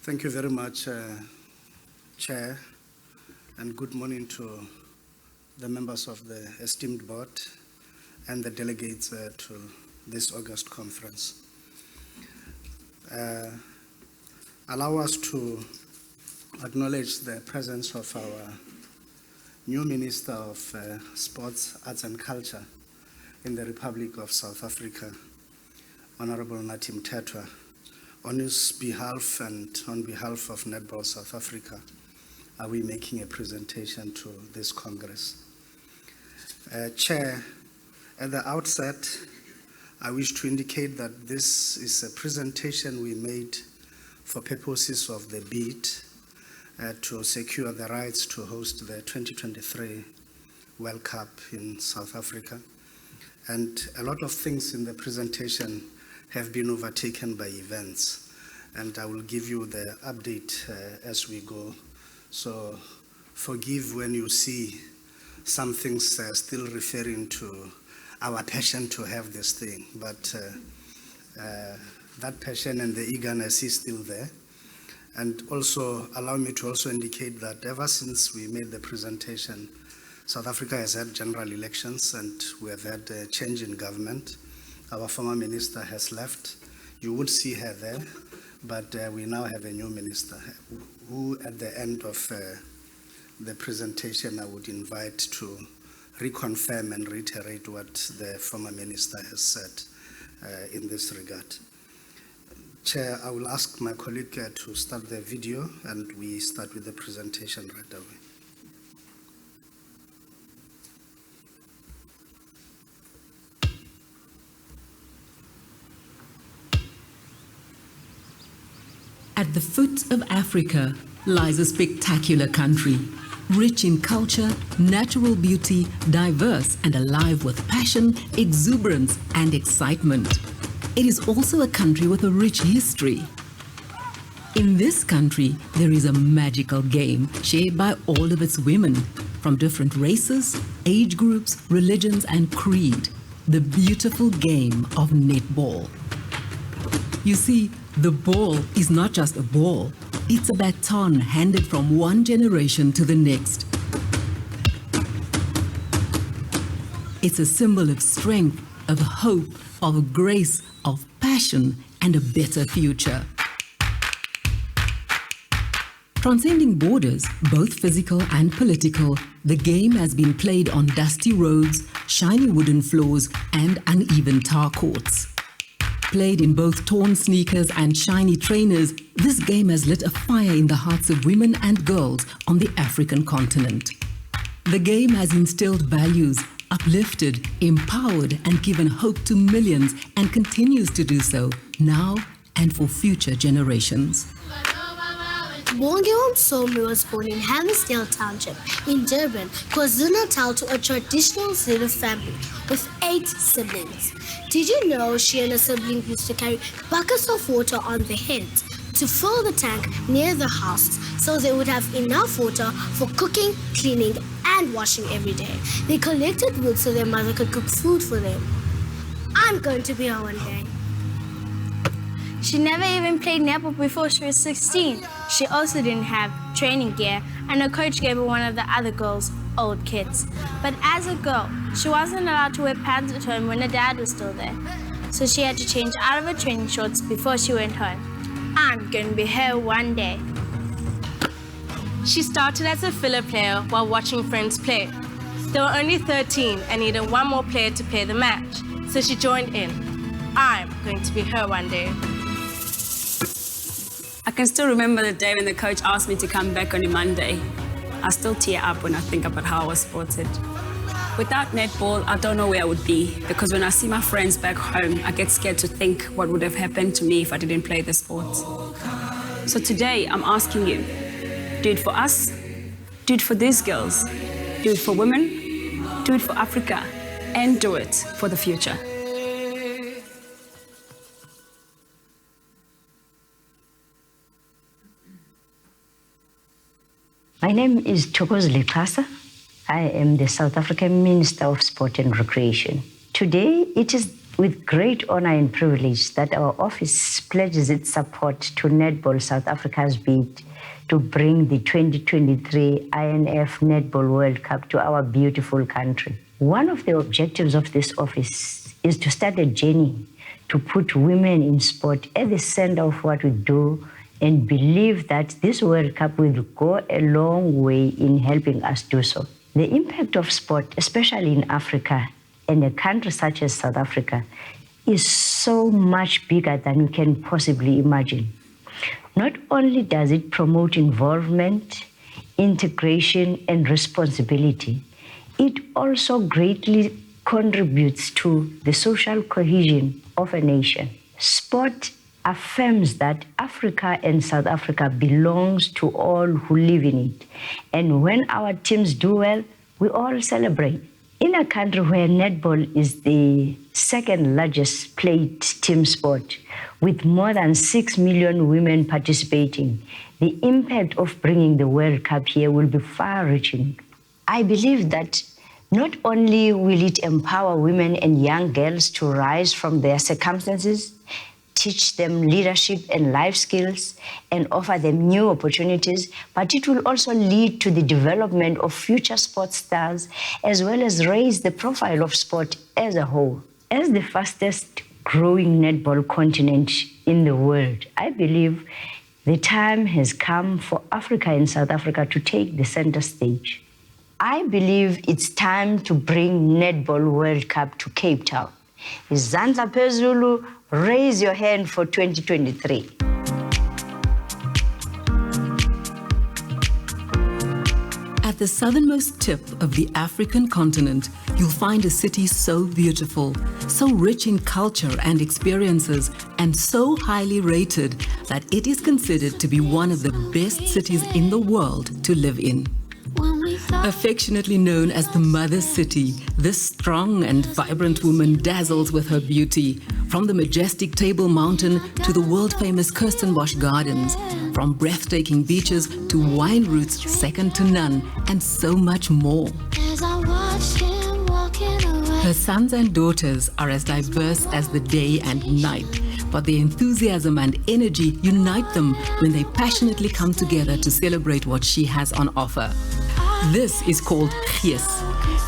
Thank you very much, Chair, and good morning to the members of the esteemed board and the delegates to this August conference. Allow us to acknowledge the presence of our new Minister of Sports, Arts and Culture in the Republic of South Africa, Honorable Natim Tetwa. On his behalf and on behalf of Netball South Africa, are we making a presentation to this Congress. Chair, at the outset, I wish to indicate that this is a presentation we made for purposes of the bid to secure the rights to host the 2023 World Cup in South Africa. And a lot of things in the presentation have been overtaken by events, and I will give you the update as we go. So forgive when you see some things still referring to our passion to have this thing, but that passion and the eagerness is still there. And also allow me to also indicate that ever since we made the presentation, South Africa has had general elections and we have had a change in government. Our former minister has left. You would see her there, but we now have a new minister who at the end of the presentation I would invite to reconfirm and reiterate what the former minister has said in this regard. Chair, I will ask my colleague to start the video and we start with the presentation right away. At the foot of Africa lies a spectacular country, rich in culture, natural beauty, diverse and alive with passion, exuberance and excitement. It is also a country with a rich history. In this country, there is a magical game shared by all of its women, from different races, age groups, religions and creed, the beautiful game of netball. You see, the ball is not just a ball, it's a baton handed from one generation to the next. It's a symbol of strength, of hope, of grace, of passion, and a better future. Transcending borders, both physical and political, the game has been played on dusty roads, shiny wooden floors, and uneven tar courts. Played in both torn sneakers and shiny trainers, this game has lit a fire in the hearts of women and girls on the African continent. The game has instilled values, uplifted, empowered, and given hope to millions and continues to do so now and for future generations. Bongiwam Somi was born in Hammersdale Township in Durban, KwaZulu-Natal, to a traditional Zulu family with 8 siblings. Did you know she and her siblings used to carry buckets of water on their heads to fill the tank near the house so they would have enough water for cooking, cleaning, and washing every day? They collected wood so their mother could cook food for them. I'm going to be her one day. She never even played netball before she was 16. She also didn't have training gear, and her coach gave her one of the other girls' old kits. But as a girl, she wasn't allowed to wear pants at home when her dad was still there. So she had to change out of her training shorts before she went home. I'm going to be her one day. She started as a filler player while watching friends play. They were only 13 and needed one more player to play the match, so she joined in. I'm going to be her one day. I can still remember the day when the coach asked me to come back on a Monday. I still tear up when I think about how I was sported. Without netball, I don't know where I would be, because when I see my friends back home, I get scared to think what would have happened to me if I didn't play the sport. So today, I'm asking you, do it for us, do it for these girls, do it for women, do it for Africa, and do it for the future. My name is Thokozile Pasa. I am the South African Minister of Sport and Recreation. Today, it is with great honor and privilege that our office pledges its support to Netball South Africa's bid to bring the 2023 INF Netball World Cup to our beautiful country. One of the objectives of this office is to start a journey to put women in sport at the center of what we do, and believe that this World Cup will go a long way in helping us do so. The impact of sport, especially in Africa and a country such as South Africa, is so much bigger than we can possibly imagine. Not only does it promote involvement, integration, and responsibility, it also greatly contributes to the social cohesion of a nation. Sport affirms that Africa and South Africa belongs to all who live in it. And when our teams do well, we all celebrate. In a country where netball is the second largest played team sport, with more than 6 million women participating, the impact of bringing the World Cup here will be far-reaching. I believe that not only will it empower women and young girls to rise from their circumstances, teach them leadership and life skills, and offer them new opportunities, but it will also lead to the development of future sports stars, as well as raise the profile of sport as a whole. As the fastest growing netball continent in the world, I believe the time has come for Africa and South Africa to take the center stage. I believe it's time to bring Netball World Cup to Cape Town. Izandla Phezulu, raise your hand for 2023. At the southernmost tip of the African continent, you'll find a city so beautiful, so rich in culture and experiences, and so highly rated that it is considered to be one of the best cities in the world to live in. Affectionately known as the Mother City, this strong and vibrant woman dazzles with her beauty, from the majestic Table Mountain to the world-famous Kirstenbosch Gardens, from breathtaking beaches to wine routes second to none, and so much more. Her sons and daughters are as diverse as the day and night, but their enthusiasm and energy unite them when they passionately come together to celebrate what she has on offer. This is called Gees,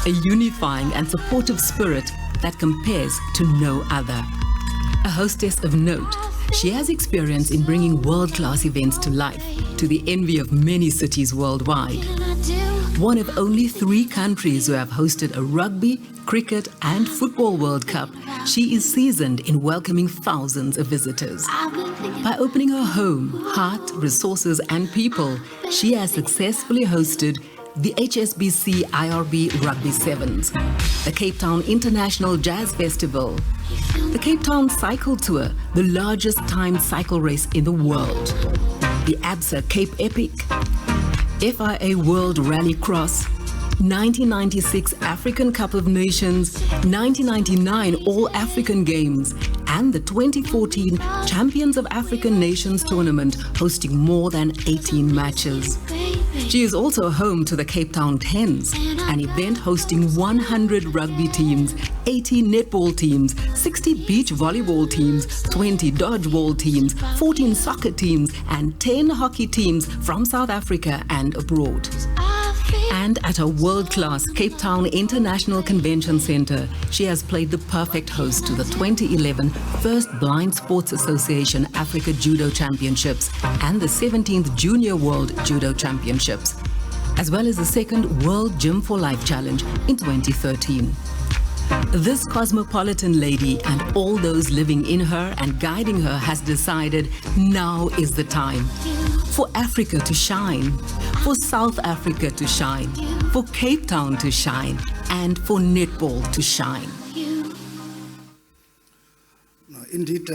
a unifying and supportive spirit that compares to no other. A hostess of note, she has experience in bringing world-class events to life, to the envy of many cities worldwide. One of only 3 countries who have hosted a rugby, cricket, and football World Cup, she is seasoned in welcoming thousands of visitors. By opening her home, heart, resources, and people, she has successfully hosted the HSBC IRB Rugby Sevens, the Cape Town International Jazz Festival, the Cape Town Cycle Tour, the largest timed cycle race in the world, the ABSA Cape Epic, FIA World Rally Cross, 1996 African Cup of Nations, 1999 All-African Games, and the 2014 Champions of African Nations Tournament, hosting more than 18 matches. She is also home to the Cape Town Tens, an event hosting 100 rugby teams, 80 netball teams, 60 beach volleyball teams, 20 dodgeball teams, 14 soccer teams, and 10 hockey teams from South Africa and abroad. And at a world-class Cape Town International Convention Center, she has played the perfect host to the 2011 First Blind Sports Association Africa Judo Championships and the 17th Junior World Judo Championships, as well as the second World Gym for Life Challenge in 2013. This cosmopolitan lady and all those living in her and guiding her has decided now is the time for Africa to shine, for South Africa to shine, for Cape Town to shine, and for netball to shine. Indeed,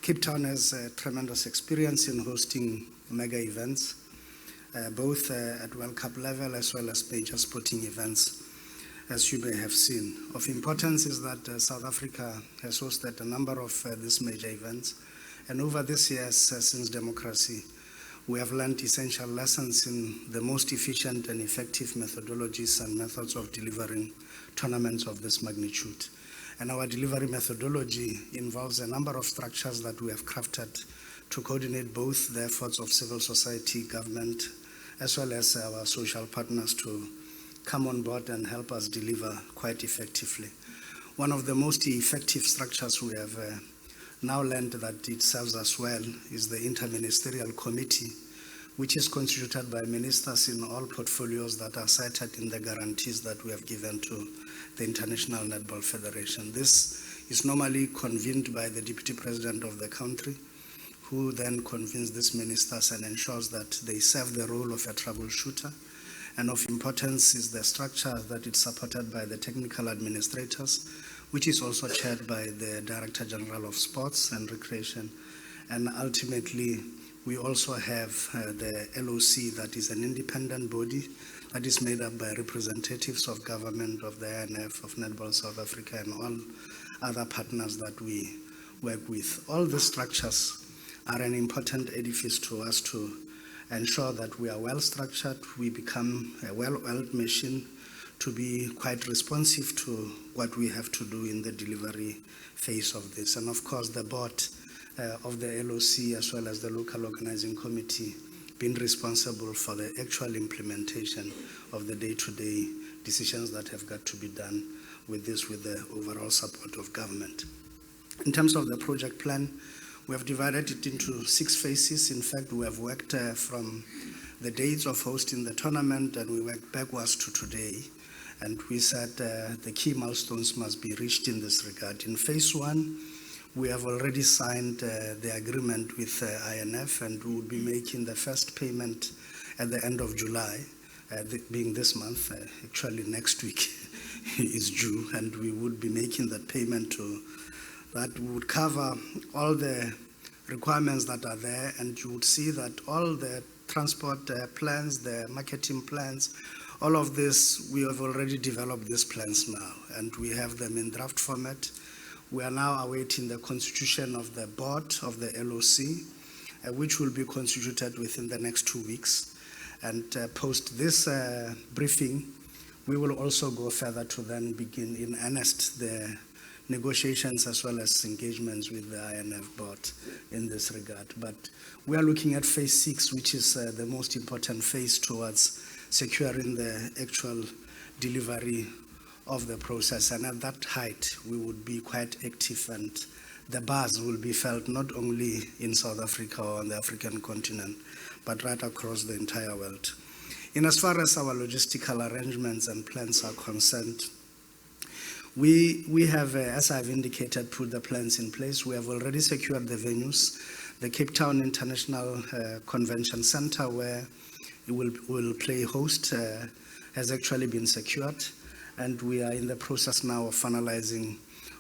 Cape Town has a tremendous experience in hosting mega events, both at World Cup level as well as major sporting events, as you may have seen. Of importance is that South Africa has hosted a number of these major events, and over these years, since democracy, we have learned essential lessons in the most efficient and effective methodologies and methods of delivering tournaments of this magnitude. And our delivery methodology involves a number of structures that we have crafted to coordinate both the efforts of civil society, government, as well as our social partners to come on board and help us deliver quite effectively. One of the most effective structures we have now learned that it serves us well is the Interministerial Committee, which is constituted by ministers in all portfolios that are cited in the guarantees that we have given to the International Netball Federation. This is normally convened by the Deputy President of the country, who then convenes these ministers and ensures that they serve the role of a troubleshooter. And of importance is the structure that it's supported by the technical administrators, which is also chaired by the Director General of Sports and Recreation. And ultimately, we also have the LOC, that is an independent body that is made up by representatives of government, of the INF, of Netball South Africa, and all other partners that we work with. All the structures are an important edifice to us to ensure that we are well structured, we become a well-oiled machine to be quite responsive to what we have to do in the delivery phase of this. And of course, the board of the LOC as well as the local organizing committee being responsible for the actual implementation of the day-to-day decisions that have got to be done with this, with the overall support of government. In terms of the project plan, we have divided it into 6 phases. In fact, we have worked from the dates of hosting the tournament, and we worked backwards to today. And we said the key milestones must be reached in this regard. In phase 1, we have already signed the agreement with INF, and we will be making the first payment at the end of July, being this month. Actually, next week is due, and we would be making that payment to that would cover all the requirements that are there, and you would see that all the transport plans, the marketing plans, all of this, we have already developed these plans now, and we have them in draft format. We are now awaiting the constitution of the board of the LOC, which will be constituted within the next 2 weeks. And post this briefing, we will also go further to then begin in earnest the negotiations as well as engagements with the INF board in this regard. But we are looking at phase 6, which is the most important phase towards securing the actual delivery of the process. And at that height, we would be quite active, and the buzz will be felt not only in South Africa or on the African continent, but right across the entire world. In as far as our logistical arrangements and plans are concerned, we have, as I've indicated, put the plans in place. We have already secured the venues. The Cape Town International Convention Center, where it will play host, has actually been secured, and we are in the process now of finalizing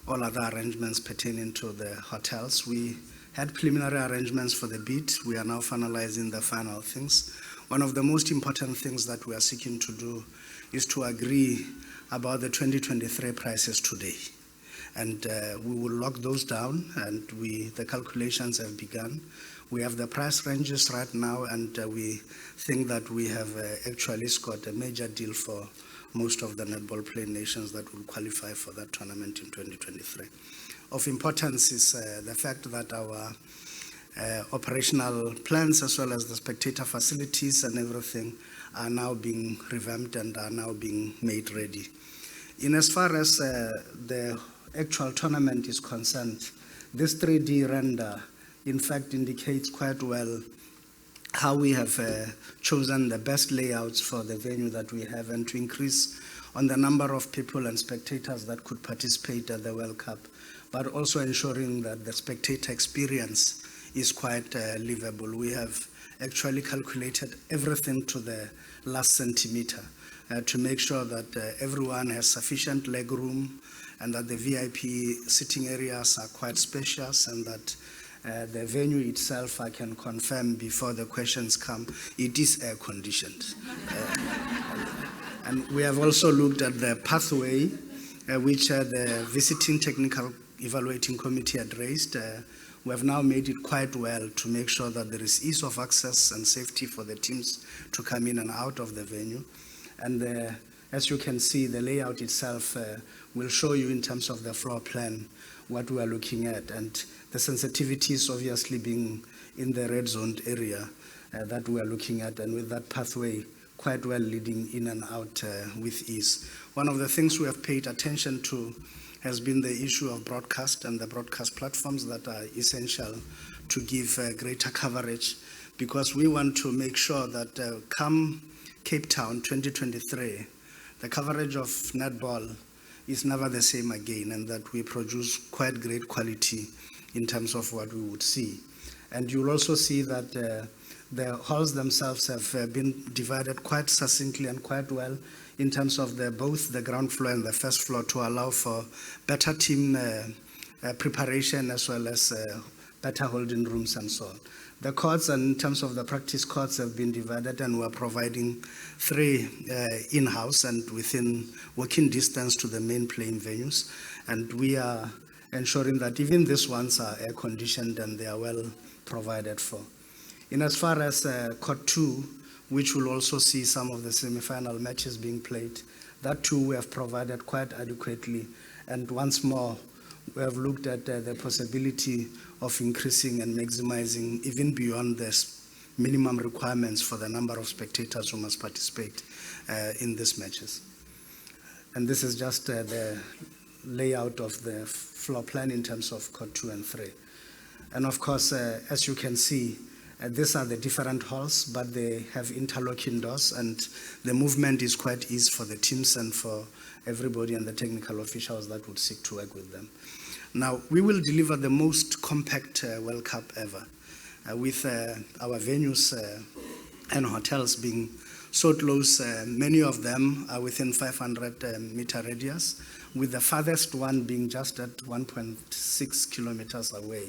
all other arrangements pertaining to the hotels. We had preliminary arrangements for the bid. We are now finalizing the final things. One of the most important things that we are seeking to do is to agree about the 2023 prices today. And we will lock those down, and the calculations have begun. We have the price ranges right now, and we think that we have actually scored a major deal for most of the netball playing nations that will qualify for that tournament in 2023. Of importance is the fact that our operational plans as well as the spectator facilities and everything are now being revamped and are now being made ready. In as far as the actual tournament is concerned, this 3D render in fact indicates quite well how we have chosen the best layouts for the venue that we have, and to increase on the number of people and spectators that could participate at the World Cup, but also ensuring that the spectator experience is quite livable. We have actually calculated everything to the last centimeter to make sure that everyone has sufficient leg room, and that the VIP sitting areas are quite spacious, and that the venue itself, I can confirm before the questions come, it is air conditioned. And we have also looked at the pathway which the visiting technical evaluating committee had raised. We have now made it quite well to make sure that there is ease of access and safety for the teams to come in and out of the venue. And the as you can see, the layout itself will show you in terms of the floor plan what we are looking at, and the sensitivities obviously being in the red zoned area that we are looking at, and with that pathway quite well leading in and out with ease. One of the things we have paid attention to has been the issue of broadcast and the broadcast platforms that are essential to give greater coverage, because we want to make sure that come Cape Town 2023, the coverage of netball is never the same again, and that we produce quite great quality in terms of what we would see. And you'll also see that the halls themselves have been divided quite succinctly and quite well in terms of both the ground floor and the first floor to allow for better team preparation as well as better holding rooms and so on. The courts, and in terms of the practice courts, have been divided, and we're providing 3 in-house and within walking distance to the main playing venues. And we are ensuring that even these ones are air-conditioned and they are well provided for. In as far as Court 2, which will also see some of the semi-final matches being played, that too we have provided quite adequately. And once more, we have looked at the possibility of increasing and maximizing even beyond this minimum requirements for the number of spectators who must participate in these matches. And this is just the layout of the floor plan in terms of Court 2 and 3. And of course, as you can see, these are the different halls, but they have interlocking doors, and the movement is quite easy for the teams and for everybody and the technical officials that would seek to work with them. Now, we will deliver the most compact World Cup ever, with our venues and hotels being so close. Many of them are within 500-meter radius, with the farthest one being just at 1.6 kilometers away.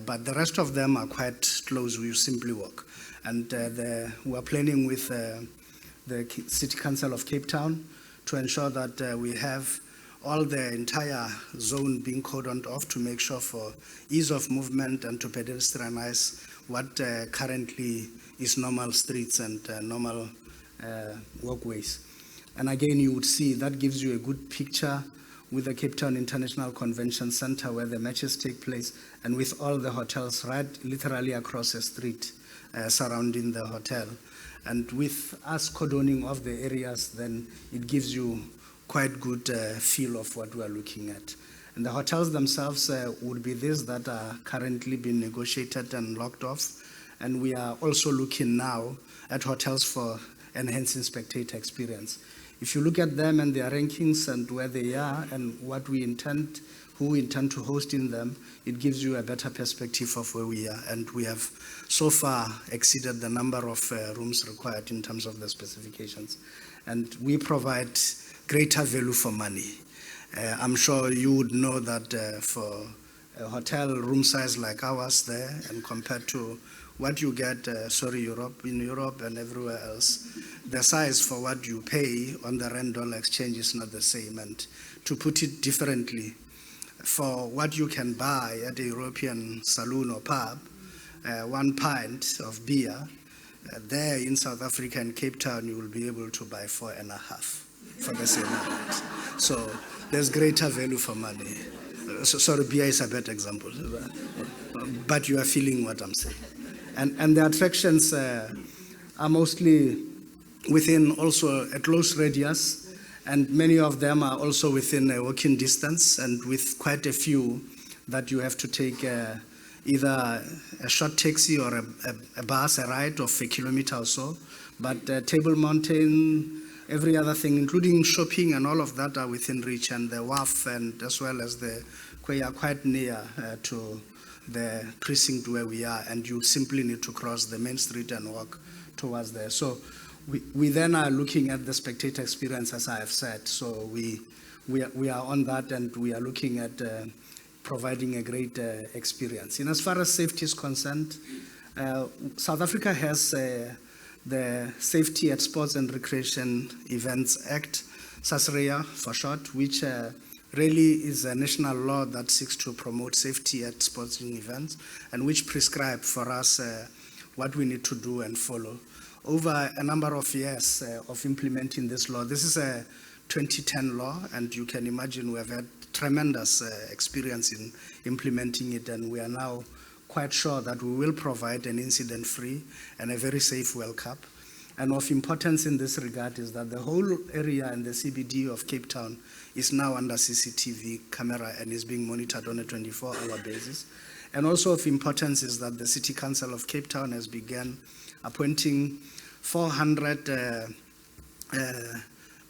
But the rest of them are quite close. We simply walk. And we are planning with the City Council of Cape Town to ensure that we have all the entire zone being cordoned off to make sure for ease of movement and to pedestrianize what currently is normal streets and normal walkways. And again, you would see that gives you a good picture with the Cape Town International Convention Center where the matches take place, and with all the hotels right literally across the street surrounding the hotel. And with us cordoning off the areas, then it gives you quite good feel of what we are looking at. And the hotels themselves would be these that are currently being negotiated and locked off. And we are also looking now at hotels for enhancing spectator experience. If you look at them and their rankings and where they are and what we intend, who we intend to host in them, it gives you a better perspective of where we are. And we have so far exceeded the number of rooms required in terms of the specifications. And we provide greater value for money. I'm sure you would know that for a hotel room size like ours there, and compared to what you get, in Europe and everywhere else, the size for what you pay on the rand-dollar exchange is not the same. And to put it differently, for what you can buy at a European saloon or pub, 1 pint of beer, there in South Africa and Cape Town, you will be able to buy 4.5 for the same amount. So there's greater value for money. Beer is a better example, but you are feeling what I'm saying. And the attractions are mostly within also a close radius, and many of them are also within a walking distance, and with quite a few that you have to take either a short taxi or a bus, a ride of 1 kilometer or so. But Table Mountain, every other thing, including shopping and all of that, are within reach, and the wharf and as well as the quay are quite near to the precinct where we are, and you simply need to cross the main street and walk towards there. So we then are looking at the spectator experience, as I have said. So we are on that, and we are looking at providing a great experience. And as far as safety is concerned, South Africa has the Safety at Sports and Recreation Events Act, SASREA for short, which really is a national law that seeks to promote safety at sporting events, and which prescribe for us what we need to do and follow. over a number of years of implementing this law. This is a 2010 law, and you can imagine we have had tremendous experience in implementing it, and we are now quite sure that we will provide an incident-free and a very safe World Cup. And of importance in this regard is that the whole area and the CBD of Cape Town is now under CCTV camera and is being monitored on a 24-hour basis. And also of importance is that the City Council of Cape Town has begun appointing 400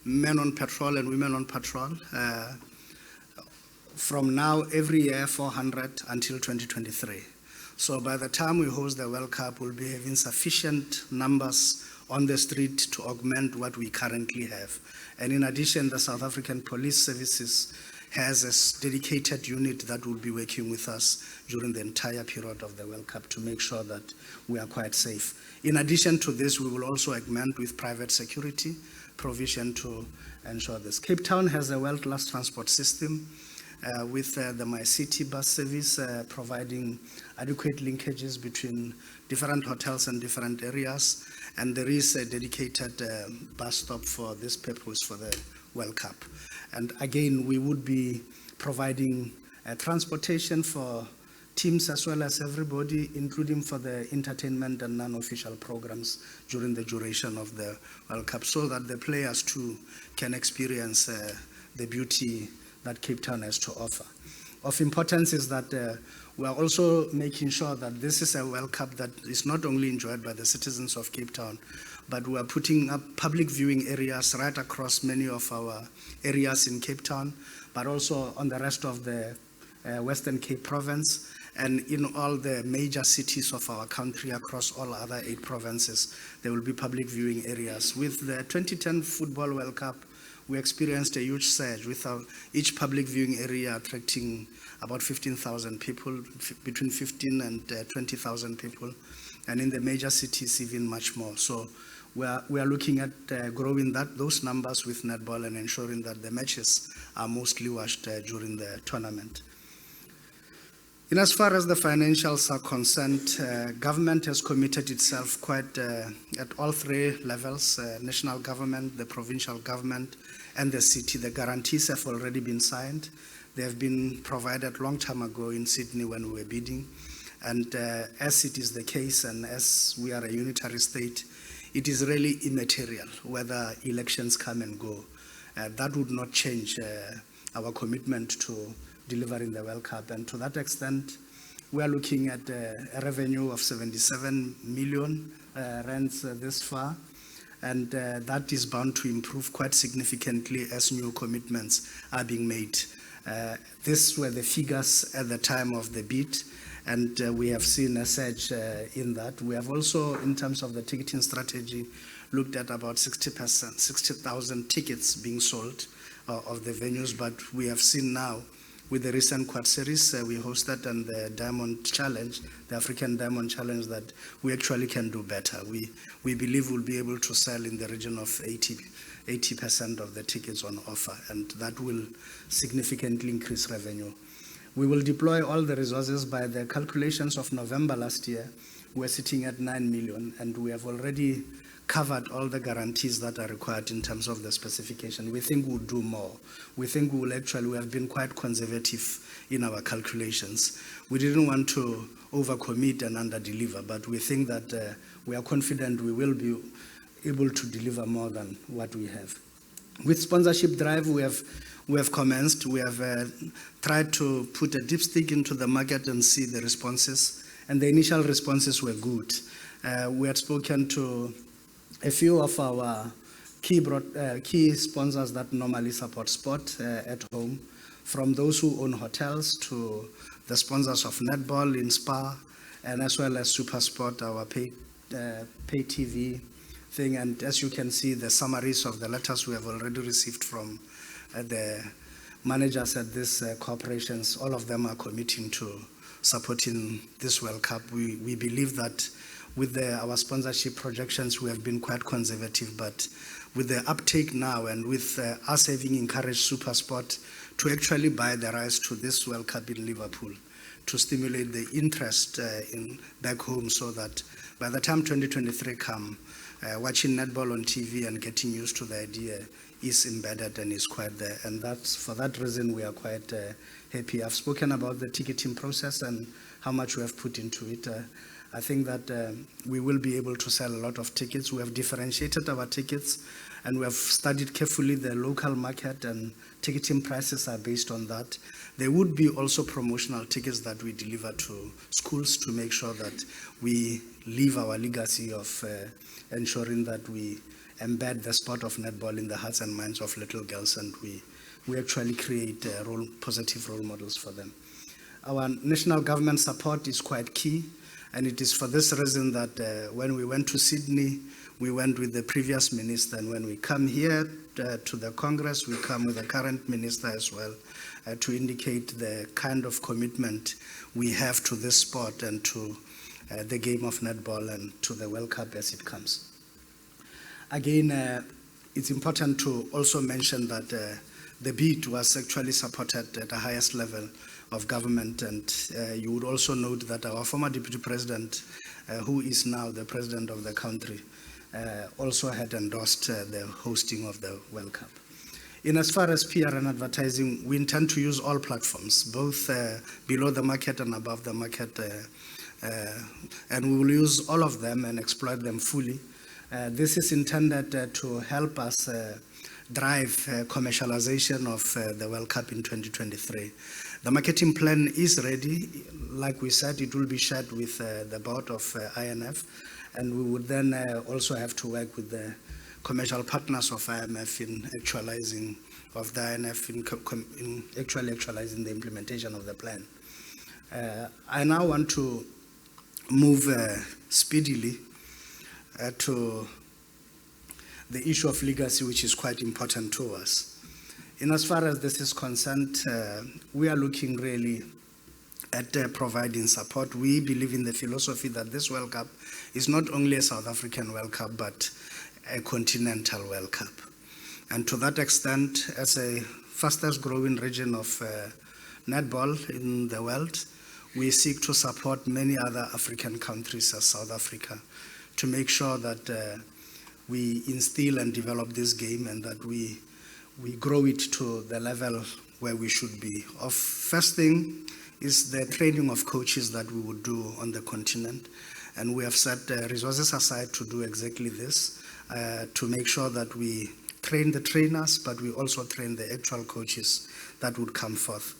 men on patrol and women on patrol. From now, every year, 400 until 2023. So by the time we host the World Cup, we'll be having sufficient numbers on the street to augment what we currently have. And in addition, the South African Police Services has a dedicated unit that will be working with us during the entire period of the World Cup to make sure that we are quite safe. In addition to this, we will also augment with private security provision to ensure this. Cape Town has a world-class transport system with the My City bus service providing adequate linkages between different hotels and different areas, and there is a dedicated bus stop for this purpose for the World Cup. And again, we would be providing transportation for teams as well as everybody, including for the entertainment and non-official programs during the duration of the World Cup, so that the players too can experience the beauty that Cape Town has to offer. Of importance is that we are also making sure that this is a World Cup that is not only enjoyed by the citizens of Cape Town, but we are putting up public viewing areas right across many of our areas in Cape Town, but also on the rest of the Western Cape province, and in all the major cities of our country across all other 8 provinces, there will be public viewing areas. With the 2010 Football World Cup, we experienced a huge surge with each public viewing area attracting about 15,000 people, between 15 and 20,000 people, and in the major cities even much more. So we are looking at growing those numbers with netball and ensuring that the matches are mostly watched during the tournament. In as far as the financials are concerned, government has committed itself quite at all 3 levels, national government, the provincial government, and the city. The guarantees have already been signed. They have been provided a long time ago in Sydney when we were bidding. And as it is the case, and as we are a unitary state, it is really immaterial whether elections come and go. That would not change our commitment to delivering the World Cup. And to that extent, we are looking at a revenue of 77 million rands this far. And that is bound to improve quite significantly as new commitments are being made. These were the figures at the time of the bid, and we have seen a surge in that. We have also, in terms of the ticketing strategy, looked at about 60,000 tickets being sold of the venues, but we have seen now with the recent Quad Series we hosted and the Diamond Challenge, the African Diamond Challenge, that we actually can do better. We believe we'll be able to sell in the region of 80% of the tickets on offer, and that will significantly increase revenue. We will deploy all the resources. By the calculations of November last year, we're sitting at 9 million, and we have already covered all the guarantees that are required in terms of the specification. We think we'll do more. We think we have been quite conservative in our calculations. We didn't want to overcommit and underdeliver, but we think that we are confident we will be able to deliver more than what we have. With sponsorship drive, we have commenced. We have tried to put a dipstick into the market and see the responses, and the initial responses were good. We had spoken to a few of our key sponsors that normally support sport at home, from those who own hotels to the sponsors of Netball in Spa, and as well as SuperSport, our pay TV thing. And as you can see, the summaries of the letters we have already received from the managers at these corporations, all of them are committing to supporting this World Cup. We believe that with our sponsorship projections, we have been quite conservative, but with the uptake now and with us having encouraged SuperSport to actually buy the rights to this World Cup in Liverpool, to stimulate the interest in back home, so that by the time 2023 come, watching netball on TV and getting used to the idea is embedded and is quite there. And that's, for that reason, we are quite happy. I've spoken about the ticketing process and how much we have put into it. I think that we will be able to sell a lot of tickets. We have differentiated our tickets, and we have studied carefully the local market, and ticketing prices are based on that. There would be also promotional tickets that we deliver to schools to make sure that we leave our legacy of ensuring that we embed the sport of netball in the hearts and minds of little girls, and we actually create positive role models for them. Our national government support is quite key, and it is for this reason that when we went to Sydney, we went with the previous minister, and when we come here to the Congress, we come with the current minister as well to indicate the kind of commitment we have to this sport and to the game of netball and to the World Cup as it comes. Again, it's important to also mention that the bid was actually supported at the highest level of government, and you would also note that our former deputy president, who is now the president of the country, also had endorsed the hosting of the World Cup. In as far as PR and advertising, we intend to use all platforms, both below the market and above the market, and we will use all of them and exploit them fully. This is intended to help us drive commercialization of the World Cup in 2023. The marketing plan is ready. Like we said, it will be shared with the board of INF, and we would then also have to work with the commercial partners of IMF in actualizing of the INF in actually actualizing the implementation of the plan. I now want to move speedily to the issue of legacy, which is quite important to us. In as far as this is concerned, we are looking really at providing support. We believe in the philosophy that this World Cup is not only a South African World Cup, but a continental World Cup. And to that extent, as a fastest growing region of netball in the world, we seek to support many other African countries as South Africa to make sure that we instill and develop this game and that we grow it to the level where we should be. First thing is the training of coaches that we would do on the continent. And we have set resources aside to do exactly this, to make sure that we train the trainers, but we also train the actual coaches that would come forth.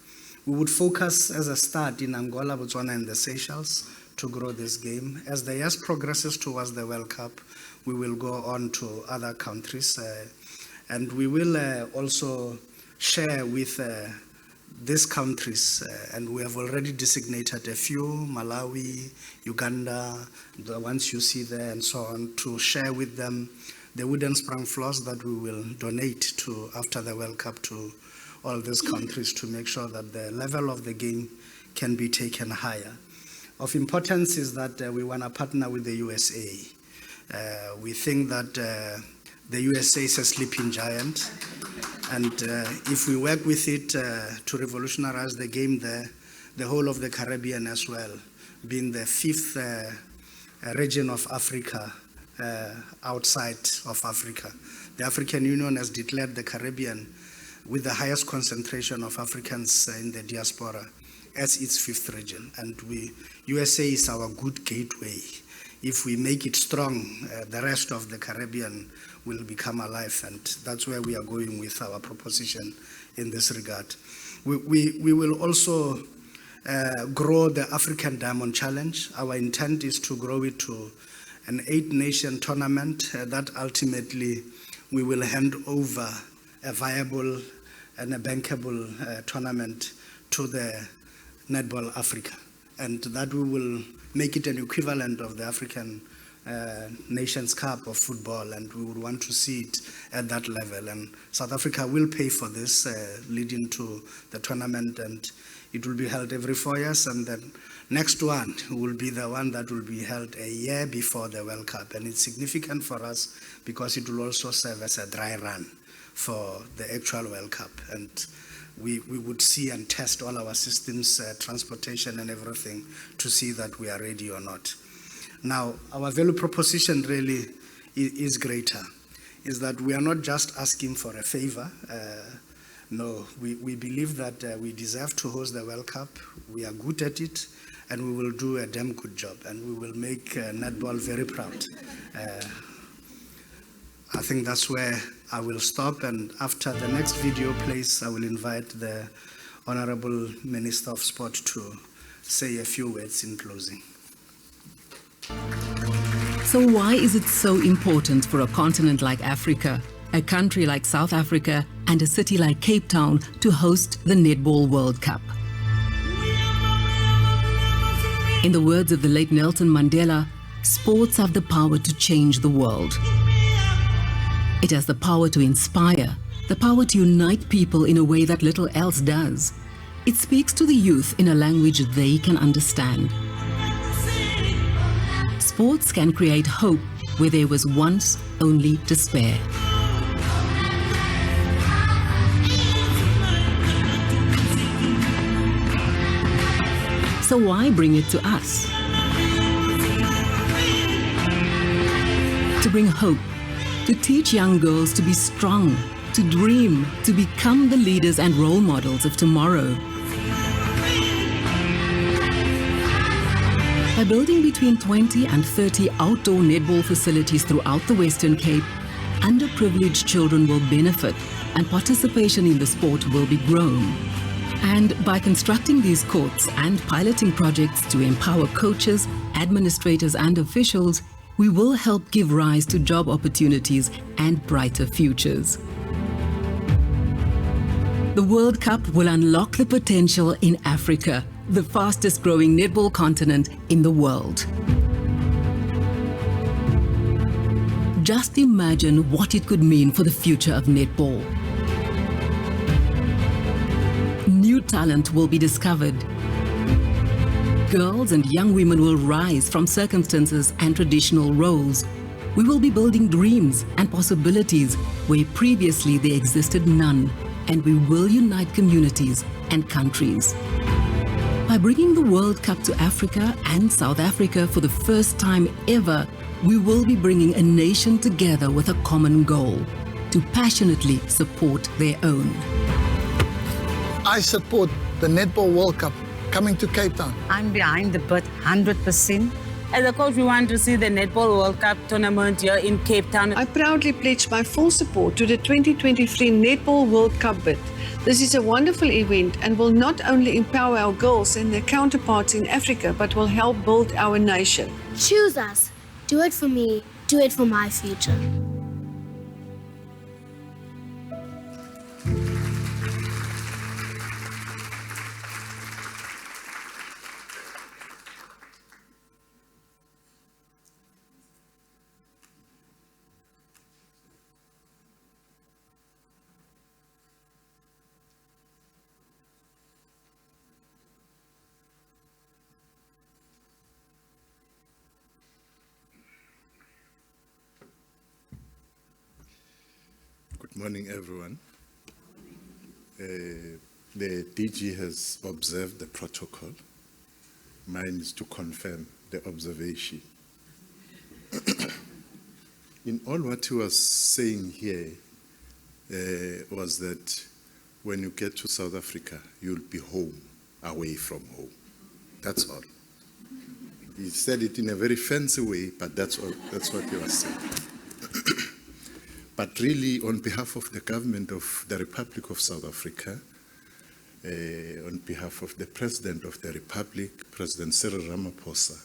We would focus as a start in Angola, Botswana, and the Seychelles to grow this game. As the years progresses towards the World Cup, we will go on to other countries, and we will also share with these countries, and we have already designated a few, Malawi, Uganda, the ones you see there and so on, to share with them the wooden sprung floors that we will donate to after the World Cup to all these countries to make sure that the level of the game can be taken higher. Of importance is that we want to partner with the USA. We think that the USA is a sleeping giant, and if we work with it to revolutionize the game there, the whole of the Caribbean as well, being the fifth region of Africa outside of Africa. The African Union has declared the Caribbean with the highest concentration of Africans in the diaspora as its fifth region, and USA is our good gateway. If we make it strong, the rest of the Caribbean will become alive, and that's where we are going with our proposition in this regard. We will also grow the African Diamond Challenge. Our intent is to grow it to an 8-nation tournament that ultimately we will hand over a viable and a bankable tournament to the Netball Africa, and that we will make it an equivalent of the African Nations Cup of football, and we would want to see it at that level. And South Africa will pay for this, leading to the tournament, and it will be held every 4 years, and then next one will be the one that will be held a year before the World Cup. And it's significant for us because it will also serve as a dry run for the actual World Cup. And we would see and test all our systems, transportation and everything to see that we are ready or not. Now, our value proposition really is greater, is that we are not just asking for a favor. No, we believe that we deserve to host the World Cup. We are good at it, and we will do a damn good job, and we will make netball very proud. I think that's where I will stop, and after the next video plays, I will invite the Honorable Minister of Sport to say a few words in closing. So why is it so important for a continent like Africa, a country like South Africa, and a city like Cape Town to host the Netball World Cup? In the words of the late Nelson Mandela, sports have the power to change the world. It has the power to inspire, the power to unite people in a way that little else does. It speaks to the youth in a language they can understand. Sports can create hope where there was once only despair. So why bring it to us? To bring hope, to teach young girls to be strong, to dream, to become the leaders and role models of tomorrow. By building between 20 and 30 outdoor netball facilities throughout the Western Cape, underprivileged children will benefit and participation in the sport will be grown. And by constructing these courts and piloting projects to empower coaches, administrators and officials, we will help give rise to job opportunities and brighter futures. The World Cup will unlock the potential in Africa, the fastest growing netball continent in the world. Just imagine what it could mean for the future of netball. New talent will be discovered. Girls and young women will rise from circumstances and traditional roles. We will be building dreams and possibilities where previously there existed none, and we will unite communities and countries. By bringing the World Cup to Africa and South Africa for the first time ever, we will be bringing a nation together with a common goal: to passionately support their own. I support the Netball World Cup coming to Cape Town. I'm behind the bid 100%. As a coach, we want to see the Netball World Cup tournament here in Cape Town. I proudly pledge my full support to the 2023 Netball World Cup bid. This is a wonderful event and will not only empower our girls and their counterparts in Africa, but will help build our nation. Choose us. Do it for me. Do it for my future. Good morning, everyone. The DG has observed the protocol. Mine is to confirm the observation. In all what he was saying here was that when you get to South Africa, you'll be home, away from home. That's all. He said it in a very fancy way, but that's all. That's what he was saying. But really, on behalf of the government of the Republic of South Africa, on behalf of the President of the Republic, President Cyril Ramaphosa,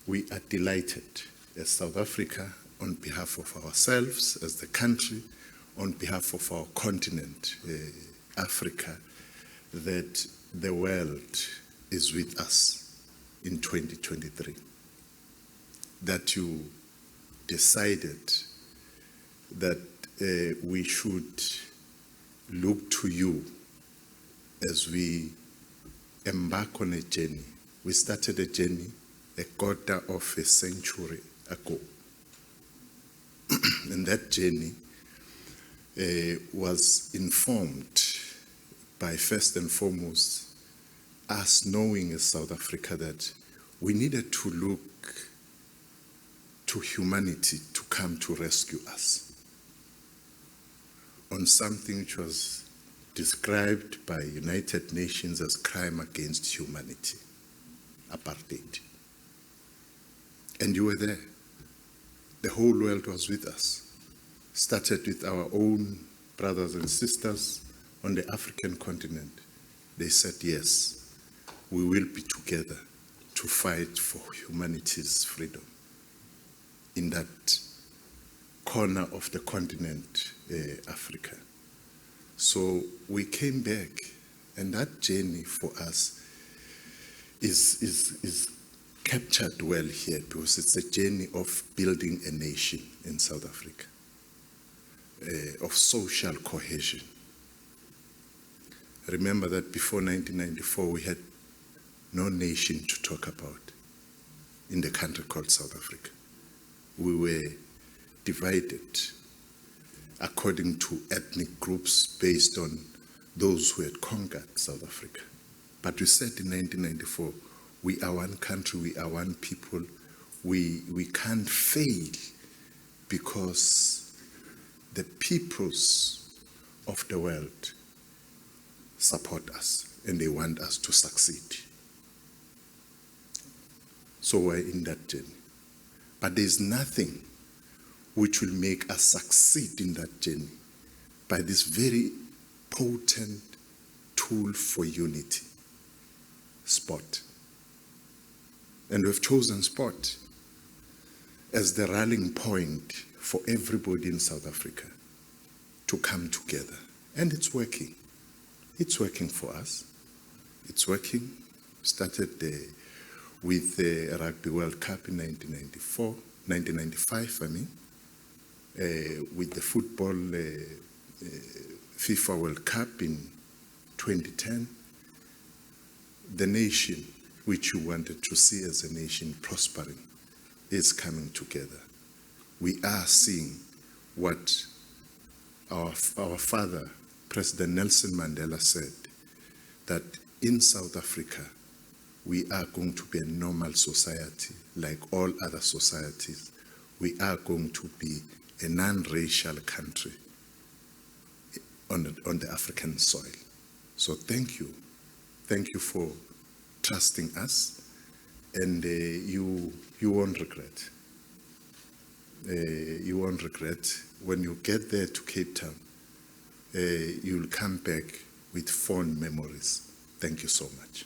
we are delighted as South Africa, on behalf of ourselves as the country, on behalf of our continent, Africa, that the world is with us in 2023. That you decided that we should look to you as we embark on a journey. We started a journey a quarter of a century ago. And that journey was informed by, first and foremost, us knowing as South Africa that we needed to look to humanity to come to rescue us on something which was described by United Nations as crime against humanity, apartheid. And you were there. The whole world was with us. Started with our own brothers and sisters on the African continent. They said, yes, we will be together to fight for humanity's freedom in that corner of the continent, Africa. So we came back, and that journey for us is captured well here, because it's a journey of building a nation in South Africa, of social cohesion. Remember that before 1994, we had no nation to talk about in the country called South Africa. We were divided according to ethnic groups based on those who had conquered South Africa. But we said in 1994, we are one country, we are one people, we can't fail because the peoples of the world support us and they want us to succeed. So we're in that journey. But there's nothing which will make us succeed in that journey by this very potent tool for unity, sport. And we've chosen sport as the rallying point for everybody in South Africa to come together. And it's working. It's working for us. It's working. Started with the Rugby World Cup in 1995, with the football FIFA World Cup in 2010. The nation which you wanted to see as a nation prospering is coming together. We are seeing what our father, President Nelson Mandela, said, that in South Africa, we are going to be a normal society like all other societies. We are going to be a non-racial country on the African soil. So thank you. Thank you for trusting us, and you won't regret. You won't regret. When you get there to Cape Town, you'll come back with fond memories. Thank you so much.